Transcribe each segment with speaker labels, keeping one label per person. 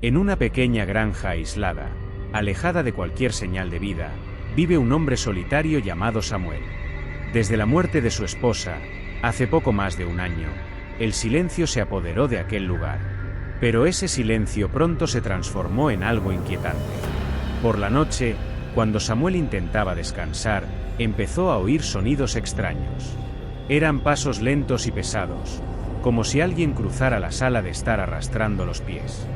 Speaker 1: En una pequeña granja aislada, alejada de cualquier señal de vida, vive un hombre solitario llamado Samuel. Desde la muerte de su esposa, hace poco más de un año, el silencio se apoderó de aquel lugar. Pero ese silencio pronto se transformó en algo inquietante. Por la noche, cuando Samuel intentaba descansar, empezó a oír sonidos extraños. Eran pasos lentos y pesados, como si alguien cruzara la sala de estar arrastrando los pies.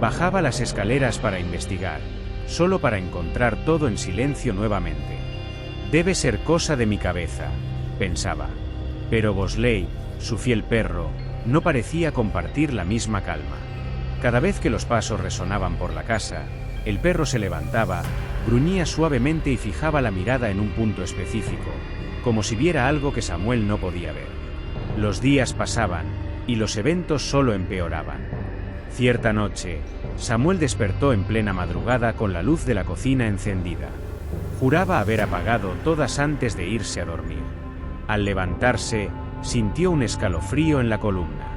Speaker 1: Bajaba las escaleras para investigar, solo para encontrar todo en silencio nuevamente. Debe ser cosa de mi cabeza, pensaba. Pero Bosley, su fiel perro, no parecía compartir la misma calma. Cada vez que los pasos resonaban por la casa, el perro se levantaba, gruñía suavemente y fijaba la mirada en un punto específico, como si viera algo que Samuel no podía ver. Los días pasaban, y los eventos solo empeoraban. Cierta noche, Samuel despertó en plena madrugada con la luz de la cocina encendida. Juraba haber apagado todas antes de irse a dormir. Al levantarse, sintió un escalofrío en la columna.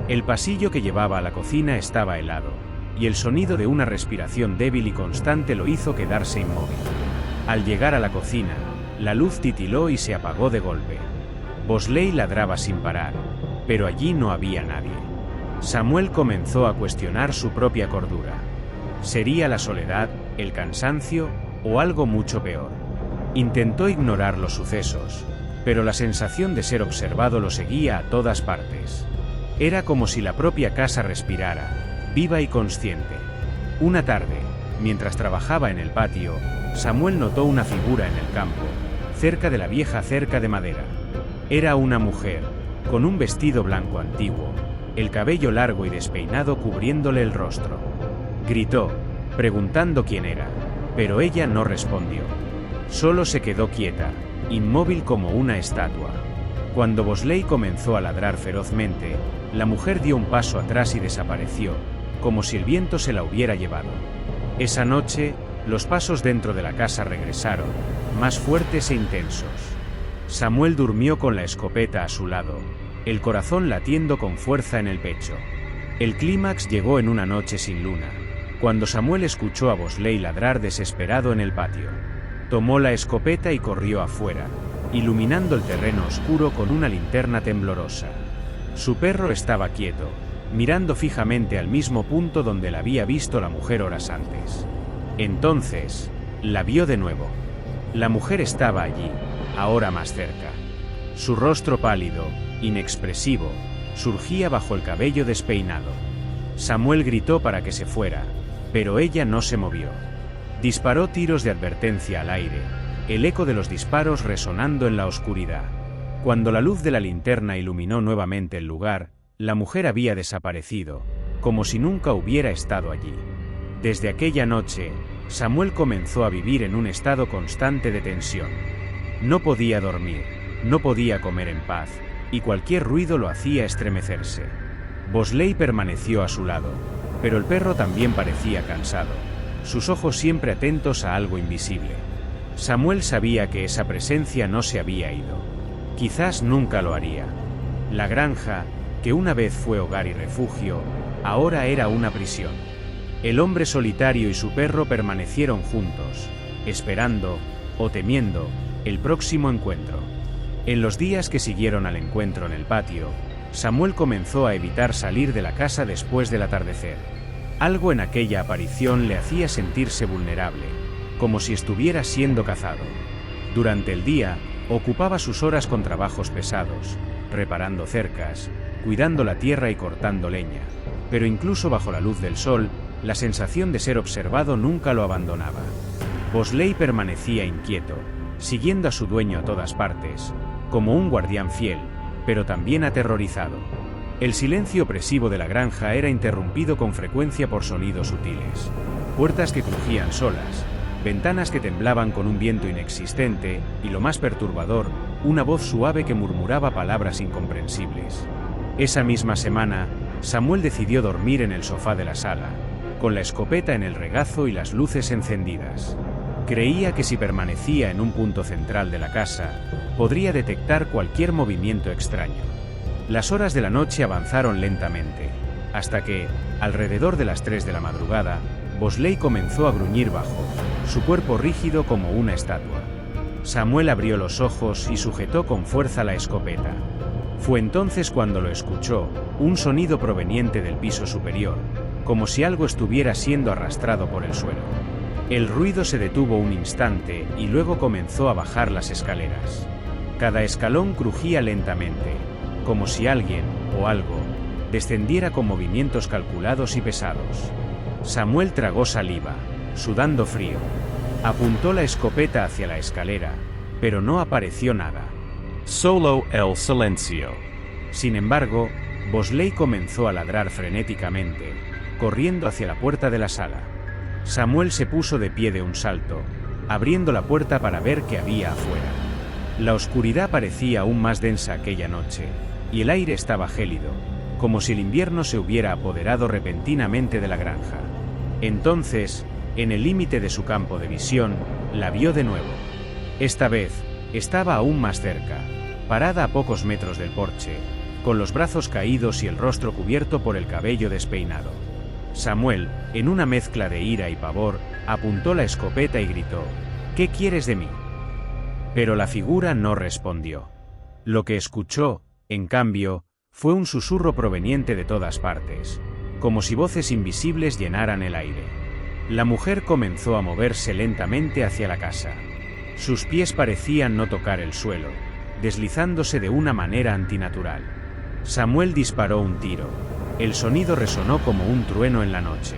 Speaker 1: El pasillo que llevaba a la cocina estaba helado, y el sonido de una respiración débil y constante lo hizo quedarse inmóvil. Al llegar a la cocina, la luz titiló y se apagó de golpe. Bosley ladraba sin parar, pero allí no había nadie. Samuel comenzó a cuestionar su propia cordura. ¿Sería la soledad, el cansancio o algo mucho peor? Intentó ignorar los sucesos, pero la sensación de ser observado lo seguía a todas partes. Era como si la propia casa respirara, viva y consciente. Una tarde, mientras trabajaba en el patio, Samuel notó una figura en el campo, cerca de la vieja cerca de madera. Era una mujer, con un vestido blanco antiguo, el cabello largo y despeinado cubriéndole el rostro. Gritó, preguntando quién era, pero ella no respondió. Solo se quedó quieta, inmóvil como una estatua. Cuando Bosley comenzó a ladrar ferozmente, la mujer dio un paso atrás y desapareció, como si el viento se la hubiera llevado. Esa noche, los pasos dentro de la casa regresaron, más fuertes e intensos. Samuel durmió con la escopeta a su lado, el corazón latiendo con fuerza en el pecho. El clímax llegó en una noche sin luna, cuando Samuel escuchó a Bosley ladrar desesperado en el patio. Tomó la escopeta y corrió afuera, iluminando el terreno oscuro con una linterna temblorosa. Su perro estaba quieto, mirando fijamente al mismo punto donde la había visto la mujer horas antes. Entonces, la vio de nuevo. La mujer estaba allí, ahora más cerca. Su rostro pálido, inexpresivo, surgía bajo el cabello despeinado. Samuel gritó para que se fuera, pero ella no se movió. Disparó tiros de advertencia al aire, el eco de los disparos resonando en la oscuridad. Cuando la luz de la linterna iluminó nuevamente el lugar, la mujer había desaparecido, como si nunca hubiera estado allí. Desde aquella noche, Samuel comenzó a vivir en un estado constante de tensión. No podía dormir, no podía comer en paz, y cualquier ruido lo hacía estremecerse. Bosley permaneció a su lado, pero el perro también parecía cansado, sus ojos siempre atentos a algo invisible. Samuel sabía que esa presencia no se había ido. Quizás nunca lo haría. La granja, que una vez fue hogar y refugio, ahora era una prisión. El hombre solitario y su perro permanecieron juntos, esperando, o temiendo, el próximo encuentro. En los días que siguieron al encuentro en el patio, Samuel comenzó a evitar salir de la casa después del atardecer. Algo en aquella aparición le hacía sentirse vulnerable, como si estuviera siendo cazado. Durante el día, ocupaba sus horas con trabajos pesados, reparando cercas, cuidando la tierra y cortando leña, pero incluso bajo la luz del sol, la sensación de ser observado nunca lo abandonaba. Bosley permanecía inquieto, siguiendo a su dueño a todas partes, como un guardián fiel, pero también aterrorizado. El silencio opresivo de la granja era interrumpido con frecuencia por sonidos sutiles. Puertas que crujían solas, ventanas que temblaban con un viento inexistente, y lo más perturbador, una voz suave que murmuraba palabras incomprensibles. Esa misma semana, Samuel decidió dormir en el sofá de la sala, con la escopeta en el regazo y las luces encendidas. Creía que si permanecía en un punto central de la casa, podría detectar cualquier movimiento extraño. Las horas de la noche avanzaron lentamente, hasta que, alrededor de las 3 de la madrugada, Bosley comenzó a gruñir bajo, su cuerpo rígido como una estatua. Samuel abrió los ojos y sujetó con fuerza la escopeta. Fue entonces cuando lo escuchó, un sonido proveniente del piso superior, como si algo estuviera siendo arrastrado por el suelo. El ruido se detuvo un instante y luego comenzó a bajar las escaleras. Cada escalón crujía lentamente, como si alguien, o algo, descendiera con movimientos calculados y pesados. Samuel tragó saliva, sudando frío. Apuntó la escopeta hacia la escalera, pero no apareció nada.
Speaker 2: Solo el silencio.
Speaker 1: Sin embargo, Bosley comenzó a ladrar frenéticamente, corriendo hacia la puerta de la sala. Samuel se puso de pie de un salto, abriendo la puerta para ver qué había afuera. La oscuridad parecía aún más densa aquella noche, y el aire estaba gélido, como si el invierno se hubiera apoderado repentinamente de la granja. Entonces, en el límite de su campo de visión, la vio de nuevo. Esta vez, estaba aún más cerca, parada a pocos metros del porche, con los brazos caídos y el rostro cubierto por el cabello despeinado. Samuel, en una mezcla de ira y pavor, apuntó la escopeta y gritó: «¿Qué quieres de mí?». Pero la figura no respondió. Lo que escuchó, en cambio, fue un susurro proveniente de todas partes, como si voces invisibles llenaran el aire. La mujer comenzó a moverse lentamente hacia la casa. Sus pies parecían no tocar el suelo, deslizándose de una manera antinatural. Samuel disparó un tiro. El sonido resonó como un trueno en la noche.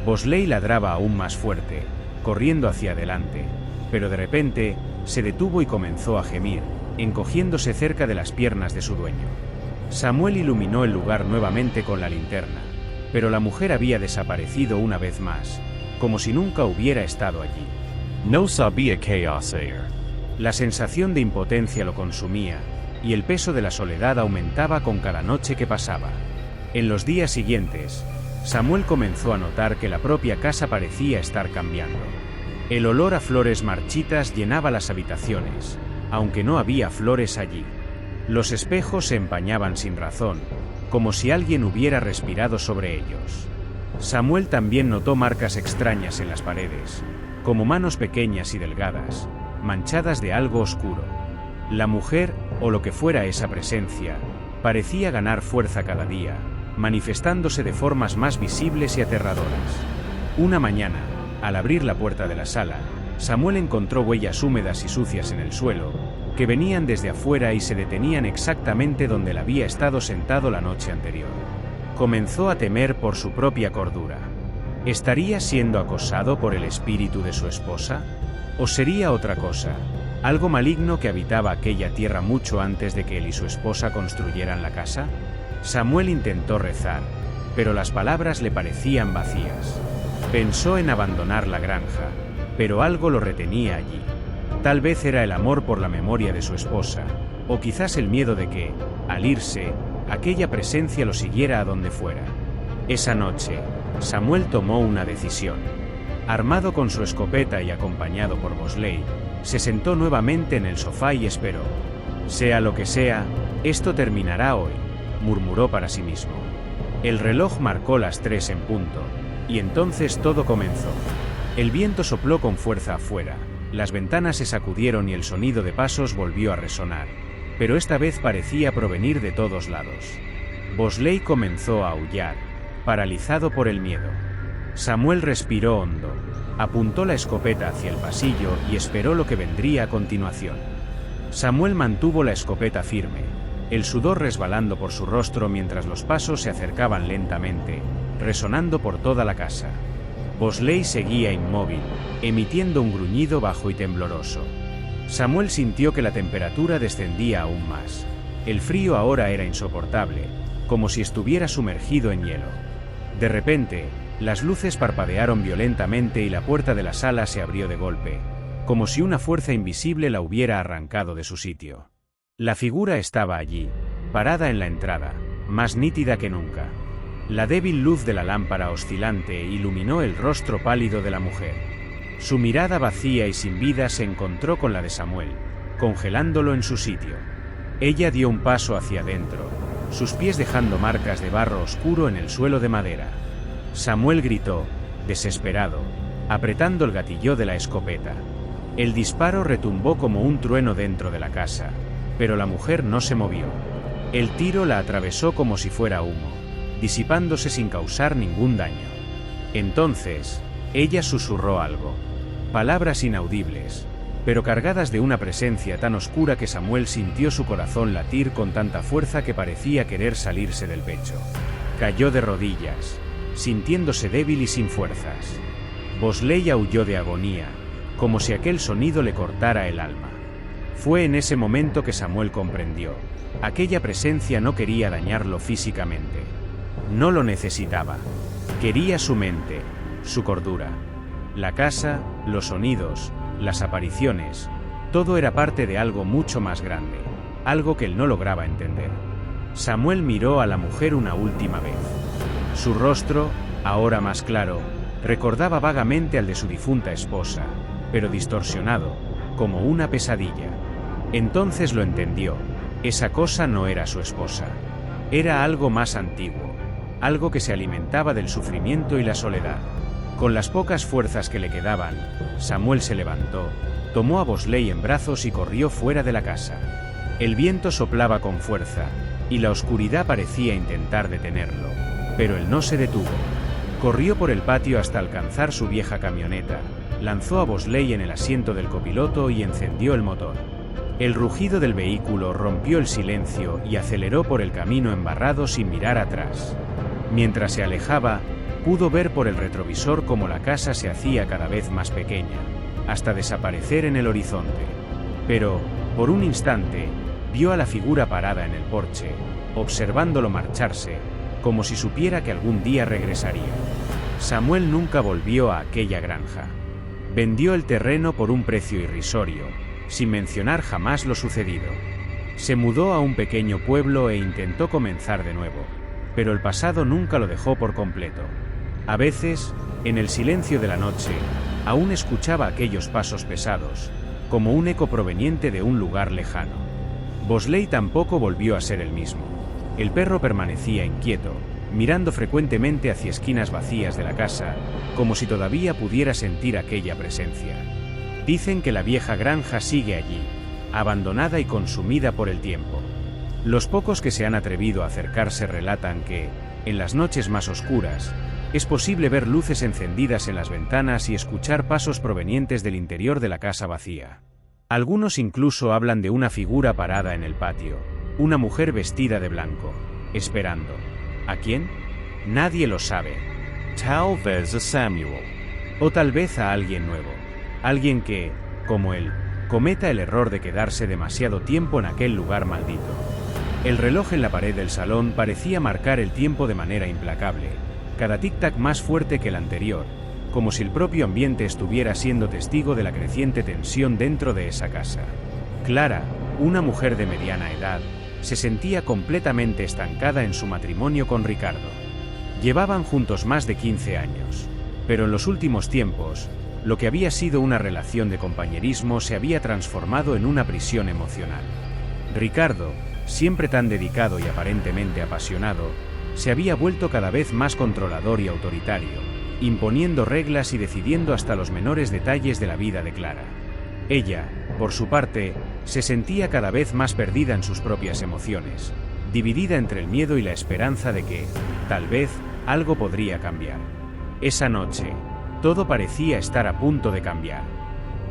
Speaker 1: Bosley ladraba aún más fuerte, corriendo hacia adelante, pero de repente, se detuvo y comenzó a gemir, encogiéndose cerca de las piernas de su dueño. Samuel iluminó el lugar nuevamente con la linterna, pero la mujer había desaparecido una vez más, como si nunca hubiera estado allí.
Speaker 2: No sabía qué hacer.
Speaker 1: La sensación de impotencia lo consumía, y el peso de la soledad aumentaba con cada noche que pasaba. En los días siguientes, Samuel comenzó a notar que la propia casa parecía estar cambiando. El olor a flores marchitas llenaba las habitaciones, aunque no había flores allí. Los espejos se empañaban sin razón, como si alguien hubiera respirado sobre ellos. Samuel también notó marcas extrañas en las paredes, como manos pequeñas y delgadas, manchadas de algo oscuro. La mujer, o lo que fuera esa presencia, parecía ganar fuerza cada día, manifestándose de formas más visibles y aterradoras. Una mañana, al abrir la puerta de la sala, Samuel encontró huellas húmedas y sucias en el suelo, que venían desde afuera y se detenían exactamente donde él había estado sentado la noche anterior. Comenzó a temer por su propia cordura. ¿Estaría siendo acosado por el espíritu de su esposa? ¿O sería otra cosa, algo maligno que habitaba aquella tierra mucho antes de que él y su esposa construyeran la casa? Samuel intentó rezar, pero las palabras le parecían vacías. Pensó en abandonar la granja, pero algo lo retenía allí. Tal vez era el amor por la memoria de su esposa, o quizás el miedo de que, al irse, aquella presencia lo siguiera a donde fuera. Esa noche, Samuel tomó una decisión. Armado con su escopeta y acompañado por Bosley, se sentó nuevamente en el sofá y esperó. «Sea lo que sea, esto terminará hoy», murmuró para sí mismo. El reloj marcó las 3 en punto, y entonces todo comenzó. El viento sopló con fuerza afuera, las ventanas se sacudieron y el sonido de pasos volvió a resonar, pero esta vez parecía provenir de todos lados. Bosley comenzó a aullar, paralizado por el miedo. Samuel respiró hondo, apuntó la escopeta hacia el pasillo y esperó lo que vendría a continuación. Samuel mantuvo la escopeta firme, el sudor resbalando por su rostro mientras los pasos se acercaban lentamente, resonando por toda la casa. Bosley seguía inmóvil, emitiendo un gruñido bajo y tembloroso. Samuel sintió que la temperatura descendía aún más. El frío ahora era insoportable, como si estuviera sumergido en hielo. De repente, las luces parpadearon violentamente y la puerta de la sala se abrió de golpe, como si una fuerza invisible la hubiera arrancado de su sitio. La figura estaba allí, parada en la entrada, más nítida que nunca. La débil luz de la lámpara oscilante iluminó el rostro pálido de la mujer. Su mirada vacía y sin vida se encontró con la de Samuel, congelándolo en su sitio. Ella dio un paso hacia adentro, sus pies dejando marcas de barro oscuro en el suelo de madera. Samuel gritó, desesperado, apretando el gatillo de la escopeta. El disparo retumbó como un trueno dentro de la casa, pero la mujer no se movió. El tiro la atravesó como si fuera humo, disipándose sin causar ningún daño. Entonces, ella susurró algo. Palabras inaudibles, pero cargadas de una presencia tan oscura que Samuel sintió su corazón latir con tanta fuerza que parecía querer salirse del pecho. Cayó de rodillas, sintiéndose débil y sin fuerzas. Bosley aulló de agonía, como si aquel sonido le cortara el alma. Fue en ese momento que Samuel comprendió. Aquella presencia no quería dañarlo físicamente. No lo necesitaba. Quería su mente, su cordura. La casa, los sonidos, las apariciones, todo era parte de algo mucho más grande, algo que él no lograba entender. Samuel miró a la mujer una última vez. Su rostro, ahora más claro, recordaba vagamente al de su difunta esposa, pero distorsionado, como una pesadilla. Entonces lo entendió. Esa cosa no era su esposa. Era algo más antiguo, algo que se alimentaba del sufrimiento y la soledad. Con las pocas fuerzas que le quedaban, Samuel se levantó, tomó a Bosley en brazos y corrió fuera de la casa. El viento soplaba con fuerza, y la oscuridad parecía intentar detenerlo, pero él no se detuvo. Corrió por el patio hasta alcanzar su vieja camioneta, lanzó a Bosley en el asiento del copiloto y encendió el motor. El rugido del vehículo rompió el silencio y aceleró por el camino embarrado sin mirar atrás. Mientras se alejaba, pudo ver por el retrovisor cómo la casa se hacía cada vez más pequeña, hasta desaparecer en el horizonte. Pero, por un instante, vio a la figura parada en el porche, observándolo marcharse, como si supiera que algún día regresaría. Samuel nunca volvió a aquella granja. Vendió el terreno por un precio irrisorio, sin mencionar jamás lo sucedido. Se mudó a un pequeño pueblo e intentó comenzar de nuevo, pero el pasado nunca lo dejó por completo. A veces, en el silencio de la noche, aún escuchaba aquellos pasos pesados, como un eco proveniente de un lugar lejano. Bosley tampoco volvió a ser el mismo. El perro permanecía inquieto, mirando frecuentemente hacia esquinas vacías de la casa, como si todavía pudiera sentir aquella presencia. Dicen que la vieja granja sigue allí, abandonada y consumida por el tiempo. Los pocos que se han atrevido a acercarse relatan que, en las noches más oscuras, es posible ver luces encendidas en las ventanas y escuchar pasos provenientes del interior de la casa vacía. Algunos incluso hablan de una figura parada en el patio, una mujer vestida de blanco, esperando. ¿A quién? Nadie lo sabe.
Speaker 2: Tal vez a Samuel.
Speaker 1: O tal vez a alguien nuevo. Alguien que, como él, cometa el error de quedarse demasiado tiempo en aquel lugar maldito. El reloj en la pared del salón parecía marcar el tiempo de manera implacable, cada tic-tac más fuerte que el anterior, como si el propio ambiente estuviera siendo testigo de la creciente tensión dentro de esa casa. Clara, una mujer de mediana edad, se sentía completamente estancada en su matrimonio con Ricardo. Llevaban juntos más de 15 años, pero en los últimos tiempos, lo que había sido una relación de compañerismo se había transformado en una prisión emocional. Ricardo, siempre tan dedicado y aparentemente apasionado, se había vuelto cada vez más controlador y autoritario, imponiendo reglas y decidiendo hasta los menores detalles de la vida de Clara. Ella, por su parte, se sentía cada vez más perdida en sus propias emociones, dividida entre el miedo y la esperanza de que, tal vez, algo podría cambiar. Esa noche, todo parecía estar a punto de cambiar.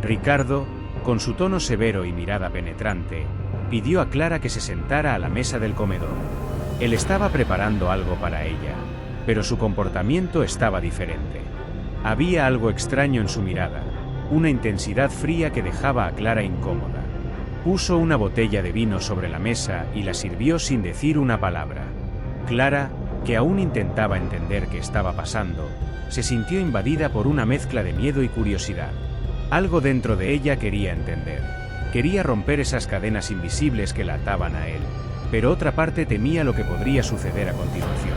Speaker 1: Ricardo, con su tono severo y mirada penetrante, pidió a Clara que se sentara a la mesa del comedor. Él estaba preparando algo para ella, pero su comportamiento estaba diferente. Había algo extraño en su mirada, una intensidad fría que dejaba a Clara incómoda. Puso una botella de vino sobre la mesa y la sirvió sin decir una palabra. Clara, que aún intentaba entender qué estaba pasando, se sintió invadida por una mezcla de miedo y curiosidad. Algo dentro de ella quería entender. Quería romper esas cadenas invisibles que la ataban a él, pero otra parte temía lo que podría suceder a continuación.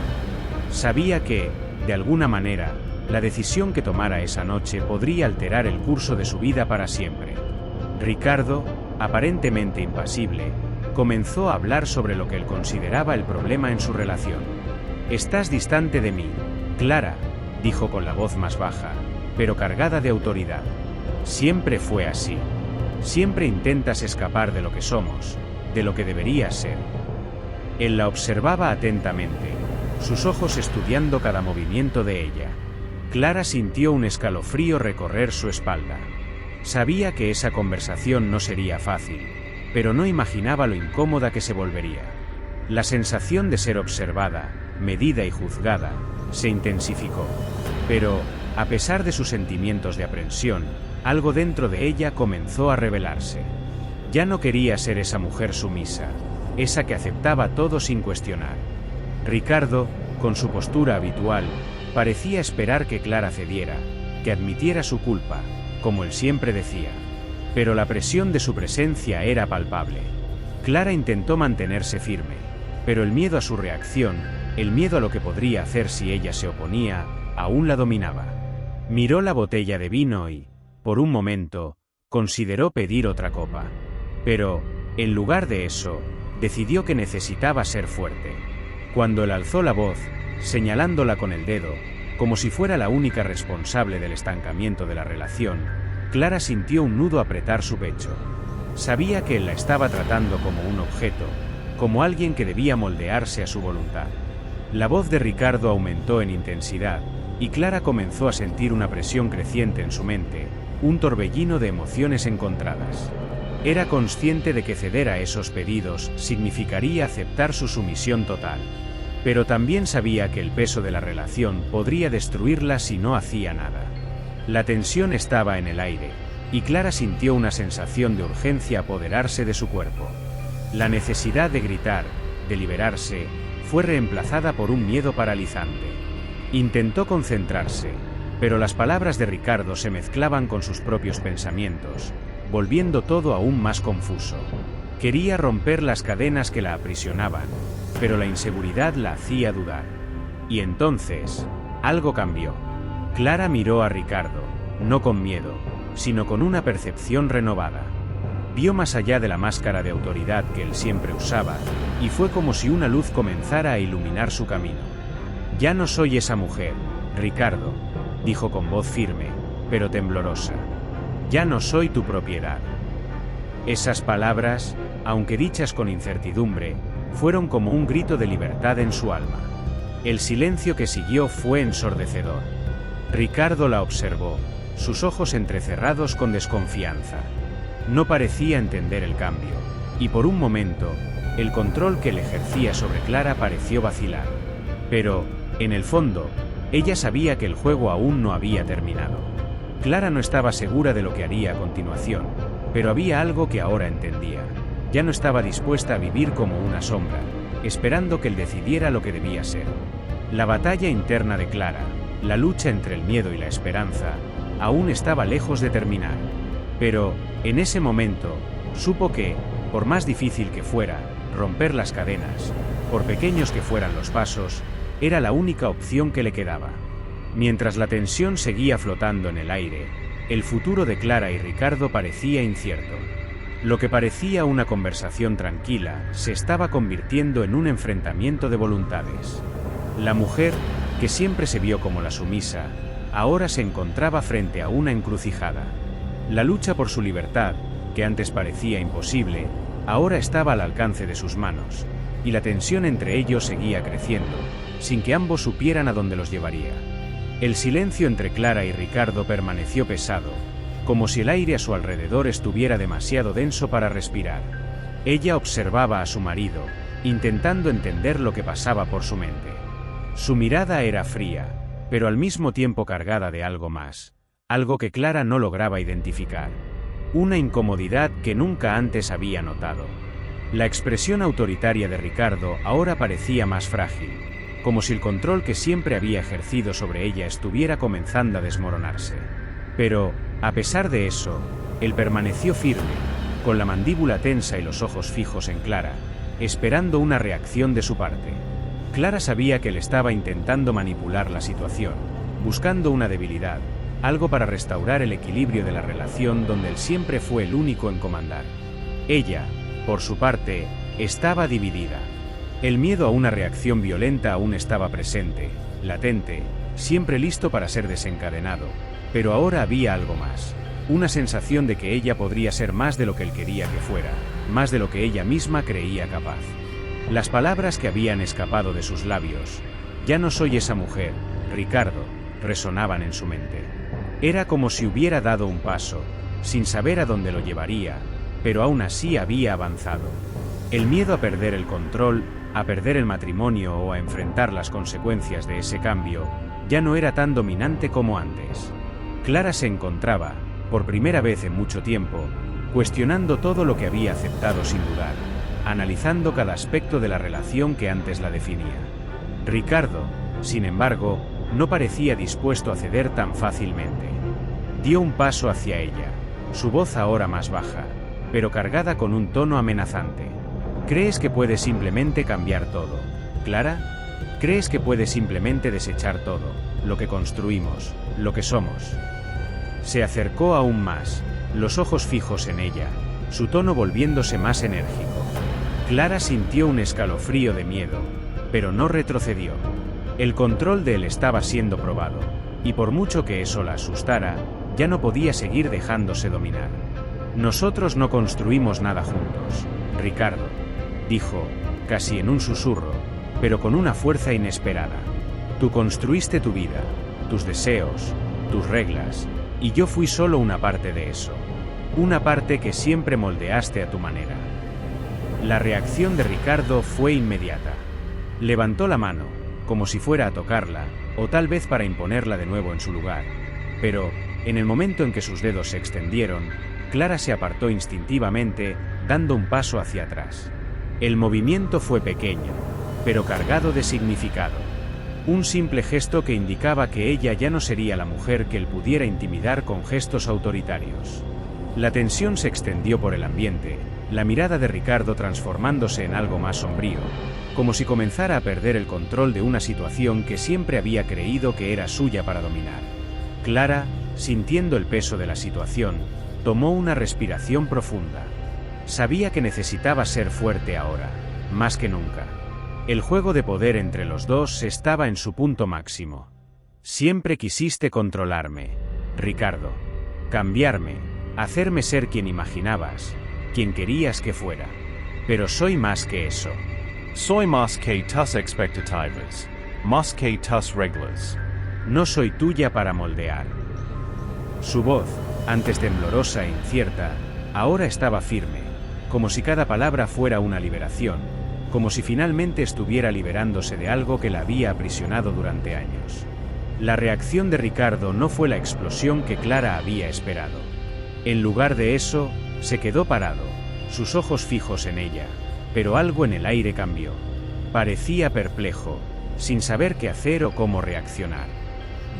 Speaker 1: Sabía que, de alguna manera, la decisión que tomara esa noche podría alterar el curso de su vida para siempre. Ricardo, aparentemente impasible, comenzó a hablar sobre lo que él consideraba el problema en su relación. «Estás distante de mí, Clara», dijo con la voz más baja, pero cargada de autoridad. «Siempre fue así. Siempre intentas escapar de lo que somos, de lo que deberías ser». Él la observaba atentamente, sus ojos estudiando cada movimiento de ella. Clara sintió un escalofrío recorrer su espalda. Sabía que esa conversación no sería fácil, pero no imaginaba lo incómoda que se volvería. La sensación de ser observada, medida y juzgada, se intensificó. Pero, a pesar de sus sentimientos de aprensión, algo dentro de ella comenzó a revelarse. Ya no quería ser esa mujer sumisa, esa que aceptaba todo sin cuestionar. Ricardo, con su postura habitual, parecía esperar que Clara cediera, que admitiera su culpa, como él siempre decía. Pero la presión de su presencia era palpable. Clara intentó mantenerse firme, pero el miedo a su reacción, el miedo a lo que podría hacer si ella se oponía, aún la dominaba. Miró la botella de vino y, por un momento, consideró pedir otra copa. Pero, en lugar de eso, decidió que necesitaba ser fuerte. Cuando él alzó la voz, señalándola con el dedo, como si fuera la única responsable del estancamiento de la relación, Clara sintió un nudo apretar su pecho. Sabía que él la estaba tratando como un objeto, como alguien que debía moldearse a su voluntad. La voz de Ricardo aumentó en intensidad, y Clara comenzó a sentir una presión creciente en su mente, un torbellino de emociones encontradas. Era consciente de que ceder a esos pedidos significaría aceptar su sumisión total. Pero también sabía que el peso de la relación podría destruirla si no hacía nada. La tensión estaba en el aire, y Clara sintió una sensación de urgencia apoderarse de su cuerpo. La necesidad de gritar, de liberarse, fue reemplazada por un miedo paralizante. Intentó concentrarse, pero las palabras de Ricardo se mezclaban con sus propios pensamientos, volviendo todo aún más confuso. Quería romper las cadenas que la aprisionaban, pero la inseguridad la hacía dudar. Y entonces, algo cambió. Clara miró a Ricardo, no con miedo, sino con una percepción renovada. Vio más allá de la máscara de autoridad que él siempre usaba, y fue como si una luz comenzara a iluminar su camino. «Ya no soy esa mujer, Ricardo», dijo con voz firme, pero temblorosa. «Ya no soy tu propiedad». Esas palabras, aunque dichas con incertidumbre, fueron como un grito de libertad en su alma. El silencio que siguió fue ensordecedor. Ricardo la observó, sus ojos entrecerrados con desconfianza. No parecía entender el cambio, y por un momento, el control que él ejercía sobre Clara pareció vacilar. Pero, en el fondo, ella sabía que el juego aún no había terminado. Clara no estaba segura de lo que haría a continuación, pero había algo que ahora entendía. Ya no estaba dispuesta a vivir como una sombra, esperando que él decidiera lo que debía ser. La batalla interna de Clara, la lucha entre el miedo y la esperanza, aún estaba lejos de terminar. Pero, en ese momento, supo que, por más difícil que fuera, romper las cadenas, por pequeños que fueran los pasos, era la única opción que le quedaba. Mientras la tensión seguía flotando en el aire, el futuro de Clara y Ricardo parecía incierto. Lo que parecía una conversación tranquila se estaba convirtiendo en un enfrentamiento de voluntades. La mujer, que siempre se vio como la sumisa, ahora se encontraba frente a una encrucijada. La lucha por su libertad, que antes parecía imposible, ahora estaba al alcance de sus manos, y la tensión entre ellos seguía creciendo, sin que ambos supieran a dónde los llevaría. El silencio entre Clara y Ricardo permaneció pesado, como si el aire a su alrededor estuviera demasiado denso para respirar. Ella observaba a su marido, intentando entender lo que pasaba por su mente. Su mirada era fría, pero al mismo tiempo cargada de algo más, algo que Clara no lograba identificar. Una incomodidad que nunca antes había notado. La expresión autoritaria de Ricardo ahora parecía más frágil, como si el control que siempre había ejercido sobre ella estuviera comenzando a desmoronarse. Pero, a pesar de eso, él permaneció firme, con la mandíbula tensa y los ojos fijos en Clara, esperando una reacción de su parte. Clara sabía que él estaba intentando manipular la situación, buscando una debilidad, algo para restaurar el equilibrio de la relación donde él siempre fue el único en comandar. Ella, por su parte, Estaba dividida. El miedo a una reacción violenta aún estaba presente, latente, siempre listo para ser desencadenado, pero ahora había algo más. Una sensación de que ella podría ser más de lo que él quería que fuera, más de lo que ella misma creía capaz. Las palabras que habían escapado de sus labios, "Ya no soy esa mujer, Ricardo", resonaban en su mente. Era como si hubiera dado un paso, sin saber a dónde lo llevaría, pero aún así había avanzado. El miedo a perder el control, a perder el matrimonio o a enfrentar las consecuencias de ese cambio, ya no era tan dominante como antes. Clara se encontraba, por primera vez en mucho tiempo, cuestionando todo lo que había aceptado sin dudar, analizando cada aspecto de la relación que antes la definía. Ricardo, sin embargo, no parecía dispuesto a ceder tan fácilmente. Dio un paso hacia ella, su voz ahora más baja, pero cargada con un tono amenazante. ¿Crees que puedes simplemente cambiar todo, Clara? ¿Crees que puedes simplemente desechar todo, lo que construimos, lo que somos? Se acercó aún más, los ojos fijos en ella, su tono volviéndose más enérgico. Clara sintió un escalofrío de miedo, pero no retrocedió. El control de él estaba siendo probado, y por mucho que eso la asustara, ya no podía seguir dejándose dominar. Nosotros no construimos nada juntos, Ricardo, dijo, casi en un susurro, pero con una fuerza inesperada. Tú construiste tu vida, tus deseos, tus reglas, y yo fui solo una parte de eso. Una parte que siempre moldeaste a tu manera. La reacción de Ricardo fue inmediata. Levantó la mano, como si fuera a tocarla, o tal vez para imponerla de nuevo en su lugar. Pero, en el momento en que sus dedos se extendieron, Clara se apartó instintivamente, dando un paso hacia atrás. El movimiento fue pequeño, pero cargado de significado. Un simple gesto que indicaba que ella ya no sería la mujer que él pudiera intimidar con gestos autoritarios. La tensión se extendió por el ambiente, la mirada de Ricardo transformándose en algo más sombrío, como si comenzara a perder el control de una situación que siempre había creído que era suya para dominar. Clara, sintiendo el peso de la situación, tomó una respiración profunda. Sabía que necesitaba ser fuerte ahora, más que nunca. El juego de poder entre los dos estaba en su punto máximo. Siempre quisiste controlarme, Ricardo. Cambiarme, hacerme ser quien imaginabas, quien querías que fuera. Pero soy más que eso.
Speaker 2: Soy más que tus expectativas, más que tus reglas.
Speaker 1: No soy tuya para moldear. Su voz, antes temblorosa e incierta, ahora estaba firme, como si cada palabra fuera una liberación, como si finalmente estuviera liberándose de algo que la había aprisionado durante años. La reacción de Ricardo no fue la explosión que Clara había esperado. En lugar de eso, se quedó parado, sus ojos fijos en ella, pero algo en el aire cambió. Parecía perplejo, sin saber qué hacer o cómo reaccionar.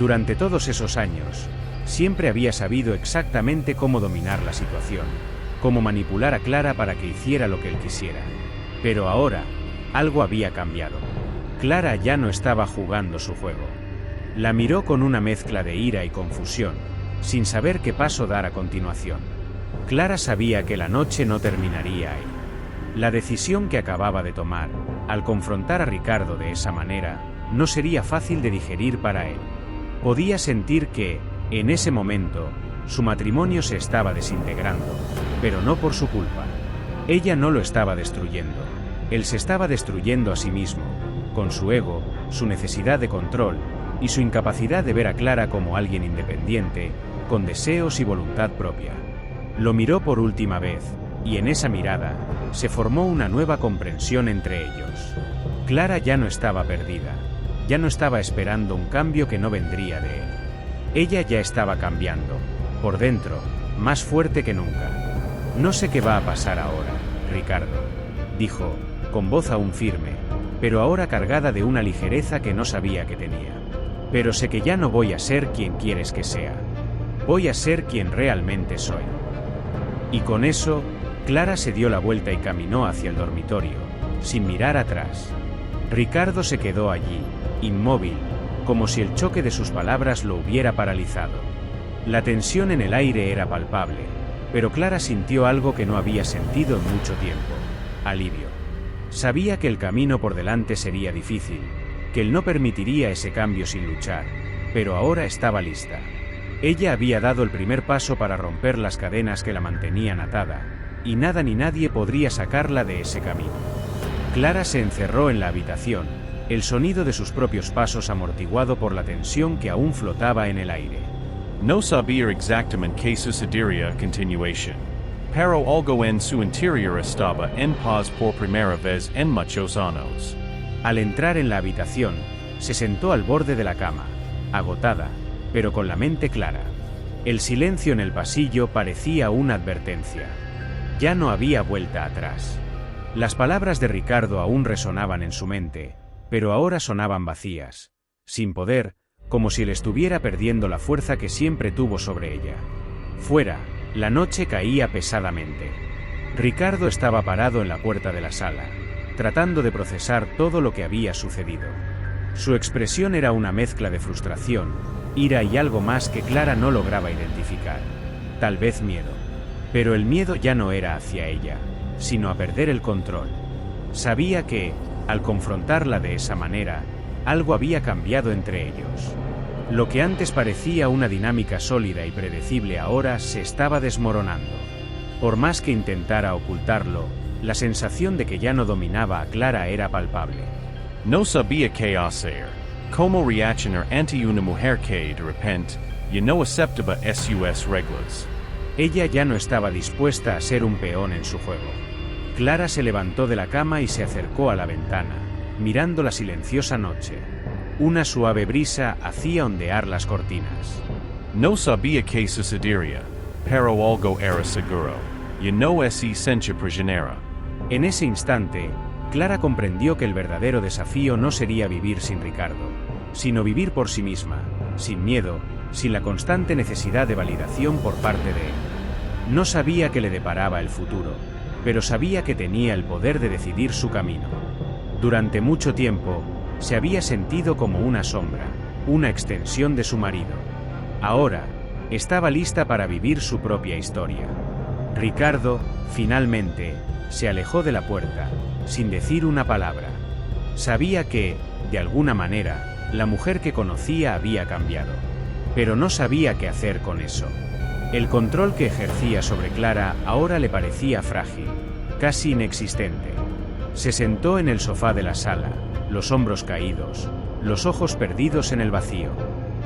Speaker 1: Durante todos esos años, siempre había sabido exactamente cómo dominar la situación, cómo manipular a Clara para que hiciera lo que él quisiera. Pero ahora, algo había cambiado. Clara ya no estaba jugando su juego. La miró con una mezcla de ira y confusión, sin saber qué paso dar a continuación. Clara sabía que la noche no terminaría ahí. La decisión que acababa de tomar, al confrontar a Ricardo de esa manera, no sería fácil de digerir para él. Podía sentir que, en ese momento, su matrimonio se estaba desintegrando, pero no por su culpa. Ella no lo estaba destruyendo. Él se estaba destruyendo a sí mismo, con su ego, su necesidad de control, y su incapacidad de ver a Clara como alguien independiente, con deseos y voluntad propia. Lo miró por última vez, y en esa mirada, se formó una nueva comprensión entre ellos. Clara ya no estaba perdida, ya no estaba esperando un cambio que no vendría de él. Ella ya estaba cambiando, por dentro, más fuerte que nunca. No sé qué va a pasar ahora, Ricardo, dijo, con voz aún firme, pero ahora cargada de una ligereza que no sabía que tenía. Pero sé que ya no voy a ser quien quieres que sea. Voy a ser quien realmente soy. Y con eso, Clara se dio la vuelta y caminó hacia el dormitorio, sin mirar atrás. Ricardo se quedó allí, inmóvil, como si el choque de sus palabras lo hubiera paralizado. La tensión en el aire era palpable, pero Clara sintió algo que no había sentido en mucho tiempo: alivio. Sabía que el camino por delante sería difícil, que él no permitiría ese cambio sin luchar, pero ahora estaba lista. Ella había dado el primer paso para romper las cadenas que la mantenían atada, y nada ni nadie podría sacarla de ese camino. Clara se encerró en la habitación, el sonido de sus propios pasos amortiguado por la tensión que aún flotaba en el aire.
Speaker 2: No sabía exactamente qué sucedería a continuación, pero algo en su interior estaba en paz por primera vez en muchos años.
Speaker 1: Al entrar en la habitación, se sentó al borde de la cama, agotada, pero con la mente clara. El silencio en el pasillo parecía una advertencia. Ya no había vuelta atrás. Las palabras de Ricardo aún resonaban en su mente, pero ahora sonaban vacías, sin poder, como si él estuviera perdiendo la fuerza que siempre tuvo sobre ella. Fuera, la noche caía pesadamente. Ricardo estaba parado en la puerta de la sala, tratando de procesar todo lo que había sucedido. Su expresión era una mezcla de frustración, ira y algo más que Clara no lograba identificar. Tal vez miedo. Pero el miedo ya no era hacia ella, sino a perder el control. Sabía que, al confrontarla de esa manera, algo había cambiado entre ellos. Lo que antes parecía una dinámica sólida y predecible ahora se estaba desmoronando. Por más que intentara ocultarlo, la sensación de que ya no dominaba a Clara era palpable.
Speaker 2: No sabía qué hacer, cómo reaccionar ante una mujer que, de repente, ya no aceptaba sus reglas.
Speaker 1: Ella ya no estaba dispuesta a ser un peón en su juego. Clara se levantó de la cama y se acercó a la ventana, mirando la silenciosa noche. Una suave brisa hacía ondear las cortinas.
Speaker 2: No sabía qué sucedería, pero algo era seguro, y no es esencia prisionera.
Speaker 1: En ese instante, Clara comprendió que el verdadero desafío no sería vivir sin Ricardo, sino vivir por sí misma, sin miedo, sin la constante necesidad de validación por parte de él. No sabía qué le deparaba el futuro, pero sabía que tenía el poder de decidir su camino. Durante mucho tiempo, se había sentido como una sombra, una extensión de su marido. Ahora, estaba lista para vivir su propia historia. Ricardo, finalmente, se alejó de la puerta, sin decir una palabra. Sabía que, de alguna manera, la mujer que conocía había cambiado, pero no sabía qué hacer con eso. El control que ejercía sobre Clara ahora le parecía frágil, casi inexistente. Se sentó en el sofá de la sala, los hombros caídos, los ojos perdidos en el vacío.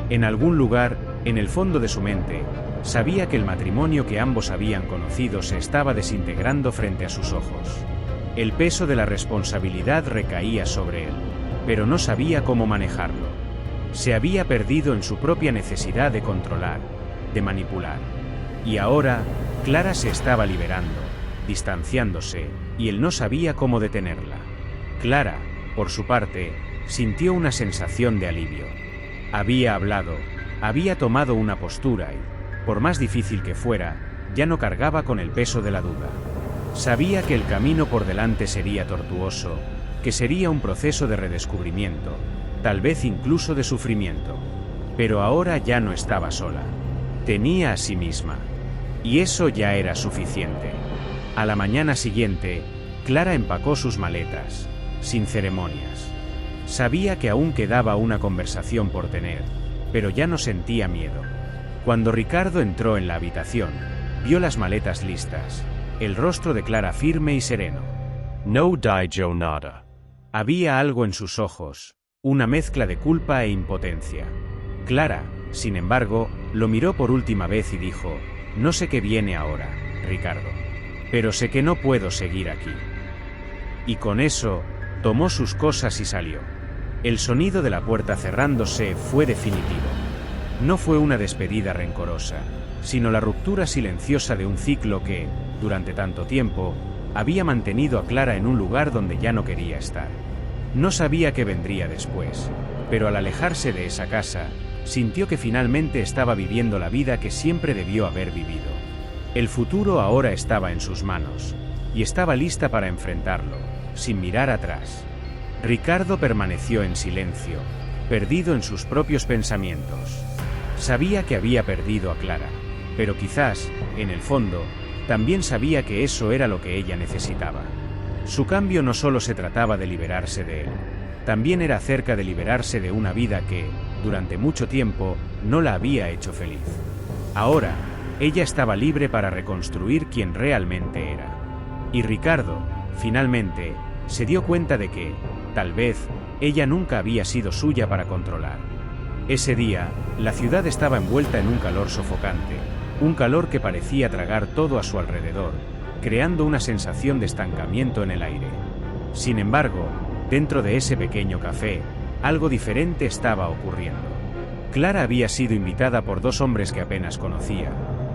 Speaker 1: En algún lugar, en el fondo de su mente, sabía que el matrimonio que ambos habían conocido se estaba desintegrando frente a sus ojos. El peso de la responsabilidad recaía sobre él, pero no sabía cómo manejarlo. Se había perdido en su propia necesidad de controlar, de manipular. Y ahora, Clara se estaba liberando, distanciándose, y él no sabía cómo detenerla. Clara, por su parte, sintió una sensación de alivio. Había hablado, había tomado una postura y, por más difícil que fuera, ya no cargaba con el peso de la duda. Sabía que el camino por delante sería tortuoso, que sería un proceso de redescubrimiento, tal vez incluso de sufrimiento. Pero ahora ya no estaba sola. Tenía a sí misma. Y eso ya era suficiente. A la mañana siguiente, Clara empacó sus maletas, sin ceremonias. Sabía que aún quedaba una conversación por tener, pero ya no sentía miedo. Cuando Ricardo entró en la habitación, vio las maletas listas, el rostro de Clara firme y sereno.
Speaker 2: No dijo nada.
Speaker 1: Había algo en sus ojos, una mezcla de culpa e impotencia. Clara, sin embargo, lo miró por última vez y dijo: «No sé qué viene ahora, Ricardo. Pero sé que no puedo seguir aquí». Y con eso, tomó sus cosas y salió. El sonido de la puerta cerrándose fue definitivo. No fue una despedida rencorosa, sino la ruptura silenciosa de un ciclo que, durante tanto tiempo, había mantenido a Clara en un lugar donde ya no quería estar. No sabía qué vendría después, pero al alejarse de esa casa, sintió que finalmente estaba viviendo la vida que siempre debió haber vivido. El futuro ahora estaba en sus manos, y estaba lista para enfrentarlo, sin mirar atrás. Ricardo permaneció en silencio, perdido en sus propios pensamientos. Sabía que había perdido a Clara, pero quizás, en el fondo, también sabía que eso era lo que ella necesitaba. Su cambio no solo se trataba de liberarse de él, también era acerca de liberarse de una vida que, durante mucho tiempo, no la había hecho feliz. Ahora, ella estaba libre para reconstruir quién realmente era. Y Ricardo, finalmente, se dio cuenta de que, tal vez, ella nunca había sido suya para controlar. Ese día, la ciudad estaba envuelta en un calor sofocante, un calor que parecía tragar todo a su alrededor, creando una sensación de estancamiento en el aire. Sin embargo, dentro de ese pequeño café, algo diferente estaba ocurriendo. Clara había sido invitada por dos hombres que apenas conocía,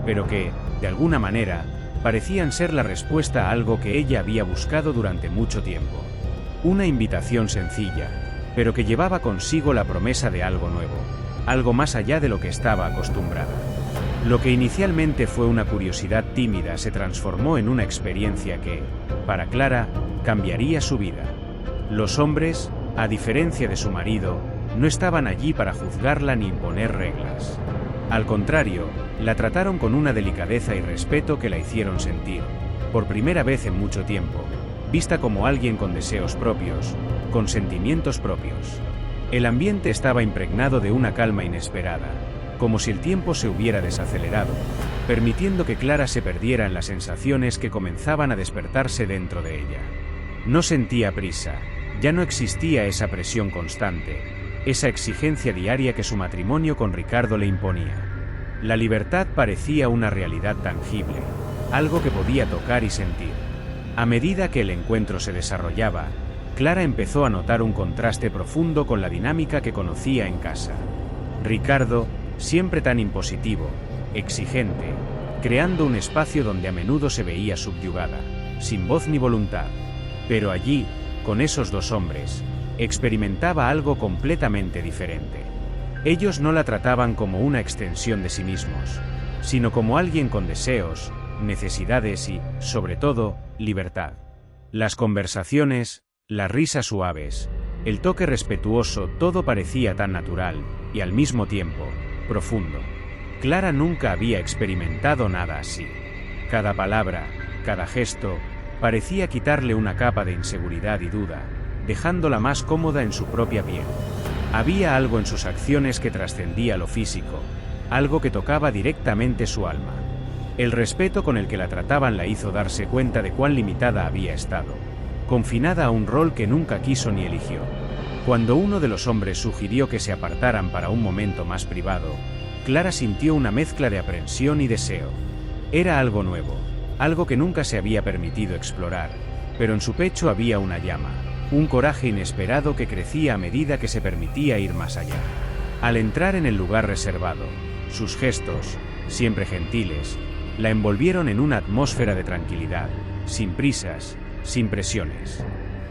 Speaker 1: pero que, de alguna manera, parecían ser la respuesta a algo que ella había buscado durante mucho tiempo. Una invitación sencilla, pero que llevaba consigo la promesa de algo nuevo, algo más allá de lo que estaba acostumbrada. Lo que inicialmente fue una curiosidad tímida se transformó en una experiencia que, para Clara, cambiaría su vida. Los hombres, a diferencia de su marido, no estaban allí para juzgarla ni imponer reglas. Al contrario, la trataron con una delicadeza y respeto que la hicieron sentir, por primera vez en mucho tiempo, vista como alguien con deseos propios, con sentimientos propios. El ambiente estaba impregnado de una calma inesperada, como si el tiempo se hubiera desacelerado, permitiendo que Clara se perdiera en las sensaciones que comenzaban a despertarse dentro de ella. No sentía prisa, ya no existía esa presión constante, esa exigencia diaria que su matrimonio con Ricardo le imponía. La libertad parecía una realidad tangible, algo que podía tocar y sentir. A medida que el encuentro se desarrollaba, Clara empezó a notar un contraste profundo con la dinámica que conocía en casa. Ricardo, siempre tan impositivo, exigente, creando un espacio donde a menudo se veía subyugada, sin voz ni voluntad. Pero allí, con esos dos hombres, experimentaba algo completamente diferente. Ellos no la trataban como una extensión de sí mismos, sino como alguien con deseos, necesidades y, sobre todo, libertad. Las conversaciones, las risas suaves, el toque respetuoso, todo parecía tan natural, y al mismo tiempo, profundo. Clara nunca había experimentado nada así. Cada palabra, cada gesto, parecía quitarle una capa de inseguridad y duda, dejándola más cómoda en su propia piel. Había algo en sus acciones que trascendía lo físico, algo que tocaba directamente su alma. El respeto con el que la trataban la hizo darse cuenta de cuán limitada había estado, confinada a un rol que nunca quiso ni eligió. Cuando uno de los hombres sugirió que se apartaran para un momento más privado, Clara sintió una mezcla de aprensión y deseo. Era algo nuevo, algo que nunca se había permitido explorar, pero en su pecho había una llama, un coraje inesperado que crecía a medida que se permitía ir más allá. Al entrar en el lugar reservado, sus gestos, siempre gentiles, la envolvieron en una atmósfera de tranquilidad, sin prisas, sin presiones.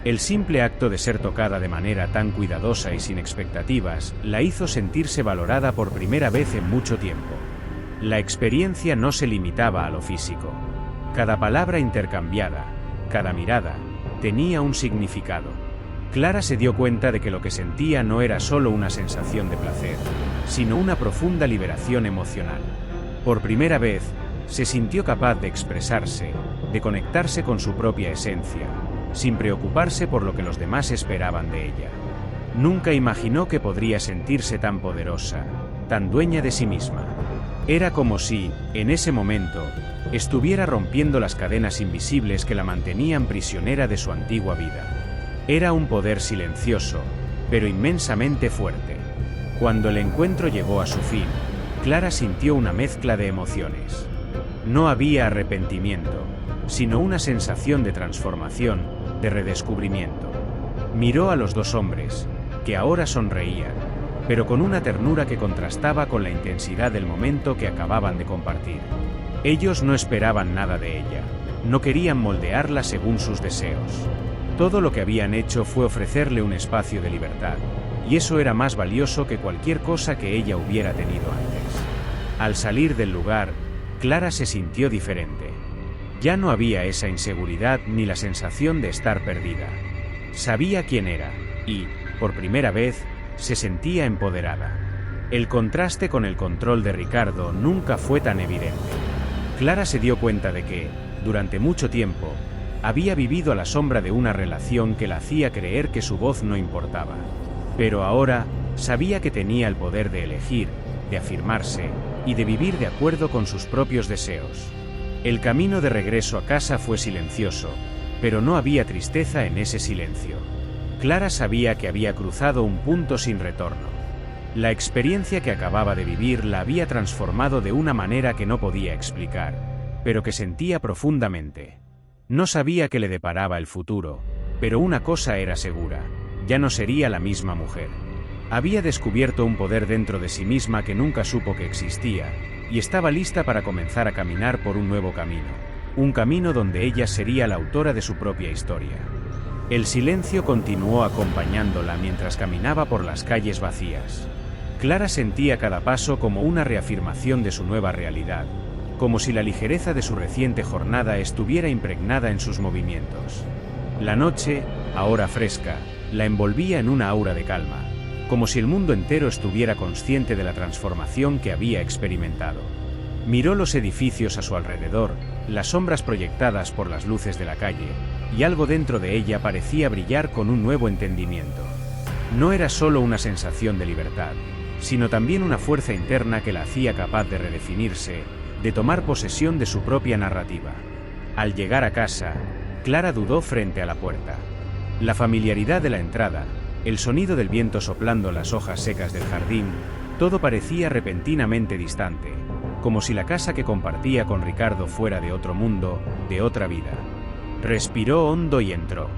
Speaker 1: El simple acto de ser tocada de manera tan cuidadosa y sin expectativas la hizo sentirse valorada por primera vez en mucho tiempo. La experiencia no se limitaba a lo físico. Cada palabra intercambiada, cada mirada, tenía un significado. Clara se dio cuenta de que lo que sentía no era solo una sensación de placer, sino una profunda liberación emocional. Por primera vez, se sintió capaz de expresarse, de conectarse con su propia esencia, sin preocuparse por lo que los demás esperaban de ella. Nunca imaginó que podría sentirse tan poderosa, tan dueña de sí misma. Era como si, en ese momento, estuviera rompiendo las cadenas invisibles que la mantenían prisionera de su antigua vida. Era un poder silencioso, pero inmensamente fuerte. Cuando el encuentro llegó a su fin, Clara sintió una mezcla de emociones. No había arrepentimiento, sino una sensación de transformación, de redescubrimiento. Miró a los dos hombres, que ahora sonreían, pero con una ternura que contrastaba con la intensidad del momento que acababan de compartir. Ellos no esperaban nada de ella, no querían moldearla según sus deseos. Todo lo que habían hecho fue ofrecerle un espacio de libertad, y eso era más valioso que cualquier cosa que ella hubiera tenido antes. Al salir del lugar, Clara se sintió diferente. Ya no había esa inseguridad ni la sensación de estar perdida. Sabía quién era, y, por primera vez, se sentía empoderada. El contraste con el control de Ricardo nunca fue tan evidente. Clara se dio cuenta de que, durante mucho tiempo, Había vivido a la sombra de una relación que la hacía creer que su voz no importaba. Pero ahora, sabía que tenía el poder de elegir, de afirmarse, y de vivir de acuerdo con sus propios deseos. El camino de regreso a casa fue silencioso, pero no había tristeza en ese silencio. Clara sabía que había cruzado un punto sin retorno. La experiencia que acababa de vivir la había transformado de una manera que no podía explicar, pero que sentía profundamente. No sabía qué le deparaba el futuro, pero una cosa era segura: ya no sería la misma mujer. Había descubierto un poder dentro de sí misma que nunca supo que existía, y estaba lista para comenzar a caminar por un nuevo camino, un camino donde ella sería la autora de su propia historia. El silencio continuó acompañándola mientras caminaba por las calles vacías. Clara sentía cada paso como una reafirmación de su nueva realidad, como si la ligereza de su reciente jornada estuviera impregnada en sus movimientos. La noche, ahora fresca, la envolvía en una aura de calma, como si el mundo entero estuviera consciente de la transformación que había experimentado. Miró los edificios a su alrededor, las sombras proyectadas por las luces de la calle, y algo dentro de ella parecía brillar con un nuevo entendimiento. No era solo una sensación de libertad, sino también una fuerza interna que la hacía capaz de redefinirse, de tomar posesión de su propia narrativa. Al llegar a casa, Clara dudó frente a la puerta. La familiaridad de la entrada, el sonido del viento soplando las hojas secas del jardín, todo parecía repentinamente distante, como si la casa que compartía con Ricardo fuera de otro mundo, de otra vida. Respiró hondo y entró.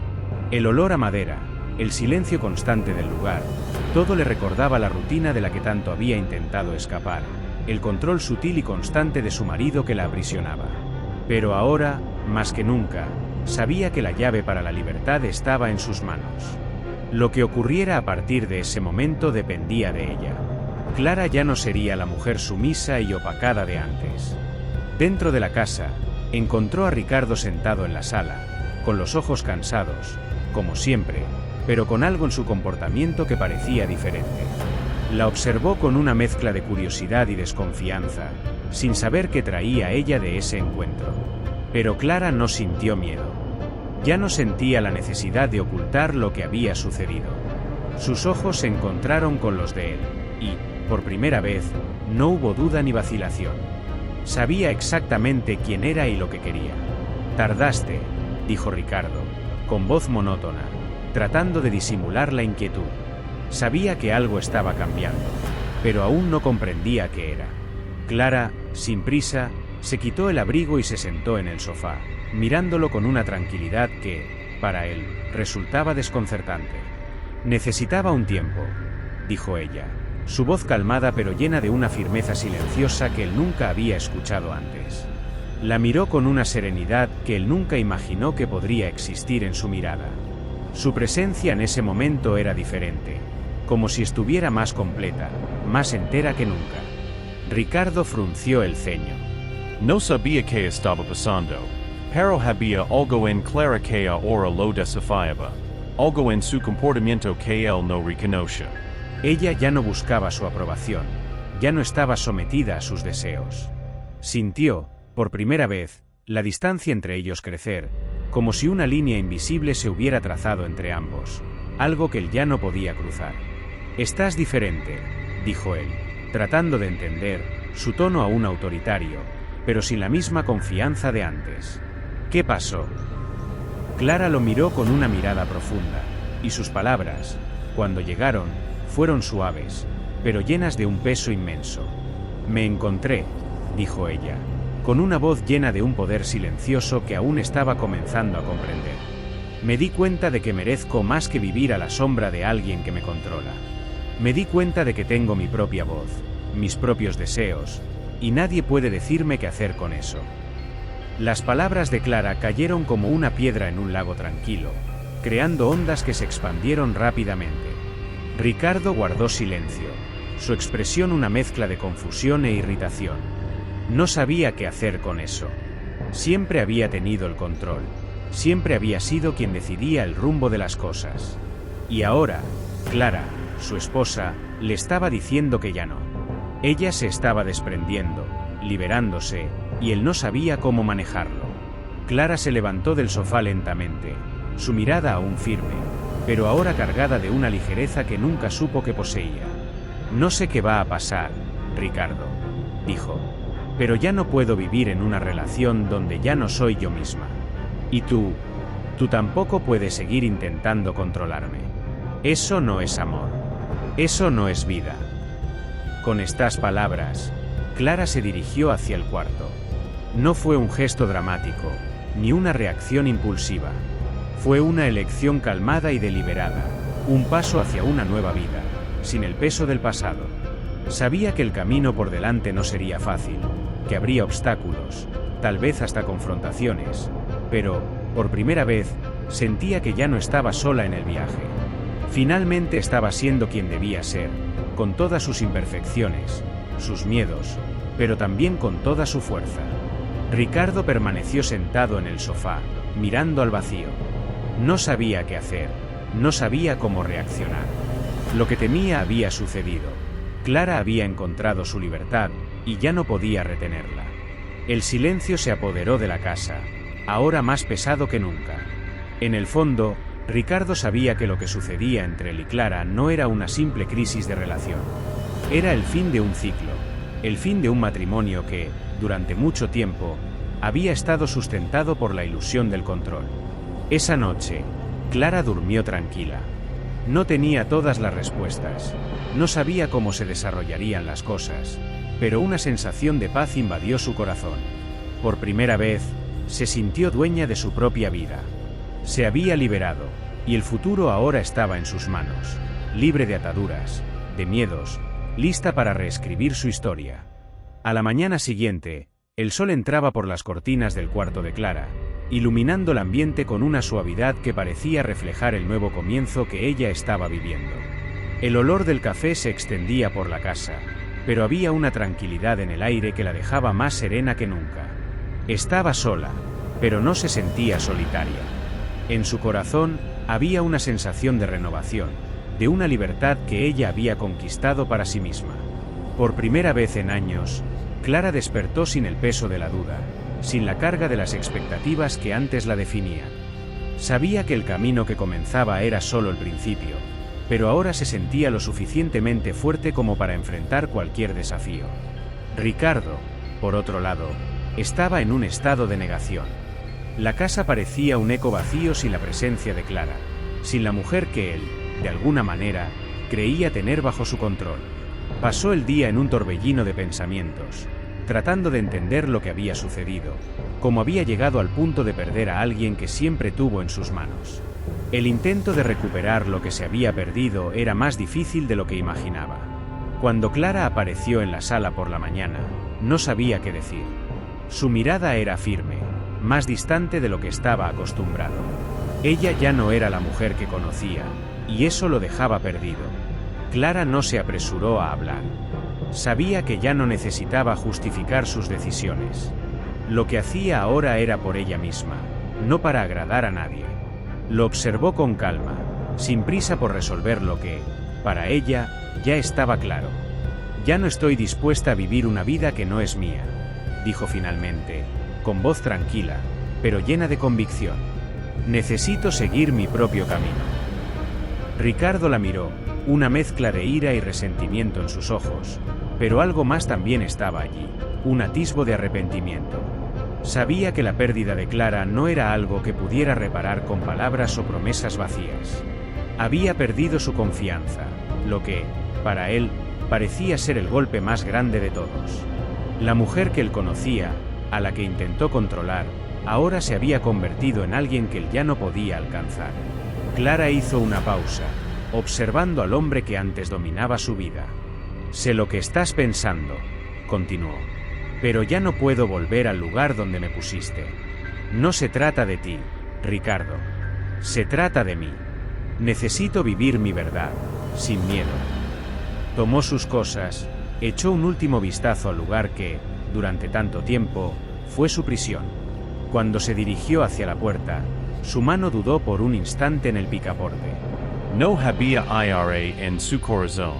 Speaker 1: El olor a madera, el silencio constante del lugar, todo le recordaba la rutina de la que tanto había intentado escapar, el control sutil y constante de su marido que la aprisionaba. Pero ahora, más que nunca, sabía que la llave para la libertad estaba en sus manos. Lo que ocurriera a partir de ese momento dependía de ella. Clara ya no sería la mujer sumisa y opacada de antes. Dentro de la casa, encontró a Ricardo sentado en la sala, con los ojos cansados, como siempre, pero con algo en su comportamiento que parecía diferente. La observó con una mezcla de curiosidad y desconfianza, sin saber qué traía ella de ese encuentro. Pero Clara no sintió miedo. Ya no sentía la necesidad de ocultar lo que había sucedido. Sus ojos se encontraron con los de él, y, por primera vez, no hubo duda ni vacilación. Sabía exactamente quién era y lo que quería. «Tardaste», dijo Ricardo, con voz monótona, tratando de disimular la inquietud. Sabía que algo estaba cambiando, pero aún no comprendía qué era. Clara, sin prisa, se quitó el abrigo y se sentó en el sofá, mirándolo con una tranquilidad que, para él, resultaba desconcertante. «Necesitaba un tiempo», dijo ella, su voz calmada pero llena de una firmeza silenciosa que él nunca había escuchado antes. La miró con una serenidad que él nunca imaginó que podría existir en su mirada. Su presencia en esse momento era diferente, como si estuviera más completa, más entera que nunca. Ricardo frunció el ceño.
Speaker 2: No sabía que estaba pasando, pero había algo en Clara que ahora lo desafiaba, algo en su comportamiento que él no reconoce.
Speaker 1: Ella ya no buscaba su aprobación, ya no estaba sometida a sus deseos. Sintió, por primera vez, la distancia entre ellos crecer, como si una línea invisible se hubiera trazado entre ambos, algo que él ya no podía cruzar. «Estás diferente», dijo él, tratando de entender, su tono aún autoritario, pero sin la misma confianza de antes. «¿Qué pasó?». Clara lo miró con una mirada profunda, y sus palabras, cuando llegaron, fueron suaves, pero llenas de un peso inmenso. «Me encontré», dijo ella, con una voz llena de un poder silencioso que aún estaba comenzando a comprender. «Me di cuenta de que merezco más que vivir a la sombra de alguien que me controla. Me di cuenta de que tengo mi propia voz, mis propios deseos, y nadie puede decirme qué hacer con eso». Las palabras de Clara cayeron como una piedra en un lago tranquilo, creando ondas que se expandieron rápidamente. Ricardo guardó silencio, su expresión una mezcla de confusión e irritación. No sabía qué hacer con eso. Siempre había tenido el control, siempre había sido quien decidía el rumbo de las cosas. Y ahora, Clara, su esposa, le estaba diciendo que ya no. Ella se estaba desprendiendo, liberándose, y él no sabía cómo manejarlo. Clara se levantó del sofá lentamente, su mirada aún firme, pero ahora cargada de una ligereza que nunca supo que poseía. No sé qué va a pasar, Ricardo, dijo, pero ya no puedo vivir en una relación donde ya no soy yo misma. Y tú tampoco puedes seguir intentando controlarme. Eso no es amor. Eso no es vida. Con estas palabras, Clara se dirigió hacia el cuarto. No fue un gesto dramático, ni una reacción impulsiva. Fue una elección calmada y deliberada, un paso hacia una nueva vida, sin el peso del pasado. Sabía que el camino por delante no sería fácil, que habría obstáculos, tal vez hasta confrontaciones, pero, por primera vez, sentía que ya no estaba sola en el viaje. Finalmente estaba siendo quien debía ser, con todas sus imperfecciones, sus miedos, pero también con toda su fuerza. Ricardo permaneció sentado en el sofá, mirando al vacío. No sabía qué hacer, no sabía cómo reaccionar. Lo que temía había sucedido. Clara había encontrado su libertad, y ya no podía retenerla. El silencio se apoderó de la casa, ahora más pesado que nunca. En el fondo, Ricardo sabía que lo que sucedía entre él y Clara no era una simple crisis de relación. Era el fin de un ciclo, el fin de un matrimonio que, durante mucho tiempo, había estado sustentado por la ilusión del control. Esa noche, Clara durmió tranquila. No tenía todas las respuestas, no sabía cómo se desarrollarían las cosas, pero una sensación de paz invadió su corazón. Por primera vez, se sintió dueña de su propia vida. Se había liberado, y el futuro ahora estaba en sus manos, libre de ataduras, de miedos, lista para reescribir su historia. A la mañana siguiente, el sol entraba por las cortinas del cuarto de Clara, iluminando el ambiente con una suavidad que parecía reflejar el nuevo comienzo que ella estaba viviendo. El olor del café se extendía por la casa, pero había una tranquilidad en el aire que la dejaba más serena que nunca. Estaba sola, pero no se sentía solitaria. En su corazón había una sensación de renovación, de una libertad que ella había conquistado para sí misma. Por primera vez en años, Clara despertó sin el peso de la duda, sin la carga de las expectativas que antes la definían. Sabía que el camino que comenzaba era solo el principio, pero ahora se sentía lo suficientemente fuerte como para enfrentar cualquier desafío. Ricardo, por otro lado, estaba en un estado de negación. La casa parecía un eco vacío sin la presencia de Clara, sin la mujer que él, de alguna manera, creía tener bajo su control. Pasó el día en un torbellino de pensamientos, tratando de entender lo que había sucedido, cómo había llegado al punto de perder a alguien que siempre tuvo en sus manos. El intento de recuperar lo que se había perdido era más difícil de lo que imaginaba. Cuando Clara apareció en la sala por la mañana, no sabía qué decir. Su mirada era firme, más distante de lo que estaba acostumbrado. Ella ya no era la mujer que conocía, y eso lo dejaba perdido. Clara no se apresuró a hablar. Sabía que ya no necesitaba justificar sus decisiones. Lo que hacía ahora era por ella misma, no para agradar a nadie. Lo observó con calma, sin prisa por resolver lo que, para ella, ya estaba claro. Ya no estoy dispuesta a vivir una vida que no es mía, dijo finalmente, con voz tranquila, pero llena de convicción. Necesito seguir mi propio camino. Ricardo la miró, una mezcla de ira y resentimiento en sus ojos, pero algo más también estaba allí, un atisbo de arrepentimiento. Sabía que la pérdida de Clara no era algo que pudiera reparar con palabras o promesas vacías. Había perdido su confianza, lo que, para él, parecía ser el golpe más grande de todos. La mujer que él conocía, a la que intentó controlar, ahora se había convertido en alguien que él ya no podía alcanzar. Clara hizo una pausa, observando al hombre que antes dominaba su vida. Sé lo que estás pensando, continuó. Pero ya no puedo volver al lugar donde me pusiste. No se trata de ti, Ricardo. Se trata de mí. Necesito vivir mi verdad, sin miedo. Tomó sus cosas, echó un último vistazo al lugar que, durante tanto tiempo, fue su prisión. Cuando se dirigió hacia la puerta, su mano dudó por un instante en el picaporte.
Speaker 2: No había ira en su corazón,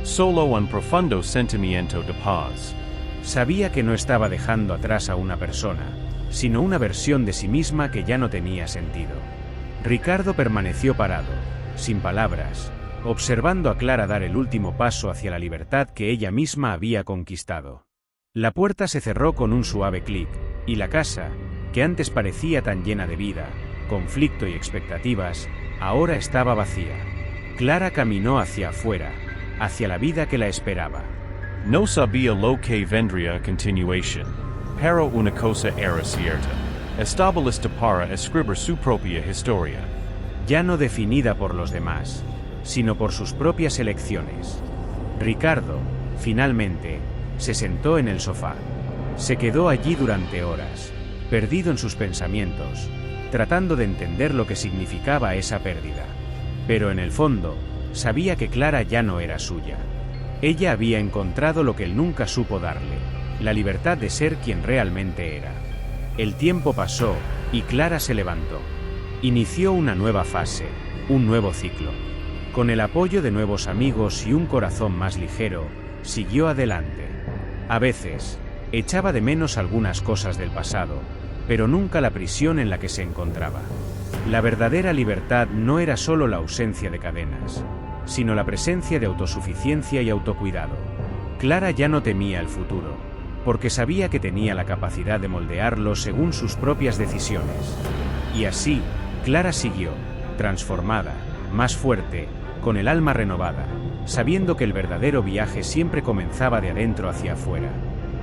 Speaker 2: solo un profundo sentimiento de paz.
Speaker 1: Sabía que no estaba dejando atrás a una persona, sino una versión de sí misma que ya no tenía sentido. Ricardo permaneció parado, sin palabras, observando a Clara dar el último paso hacia la libertad que ella misma había conquistado. La puerta se cerró con un suave clic, y la casa, que antes parecía tan llena de vida, conflicto y expectativas, ahora estaba vacía. Clara caminó hacia afuera, hacia la vida que la esperaba.
Speaker 2: No sabía lo que vendría a continuación, pero una cosa era cierta. Estaba lista para escribir su propia historia.
Speaker 1: Ya no definida por los demás, sino por sus propias elecciones. Ricardo, finalmente, se sentó en el sofá. Se quedó allí durante horas, perdido en sus pensamientos, tratando de entender lo que significaba esa pérdida. Pero en el fondo, sabía que Clara ya no era suya. Ella había encontrado lo que él nunca supo darle, la libertad de ser quien realmente era. El tiempo pasó, y Clara se levantó. Inició una nueva fase, un nuevo ciclo. Con el apoyo de nuevos amigos y un corazón más ligero, siguió adelante. A veces, echaba de menos algunas cosas del pasado, pero nunca la prisión en la que se encontraba. La verdadera libertad no era solo la ausencia de cadenas, sino la presencia de autosuficiencia y autocuidado. Clara ya no temía el futuro, porque sabía que tenía la capacidad de moldearlo según sus propias decisiones. Y así, Clara siguió, transformada, más fuerte, con el alma renovada, sabiendo que el verdadero viaje siempre comenzaba de adentro hacia afuera.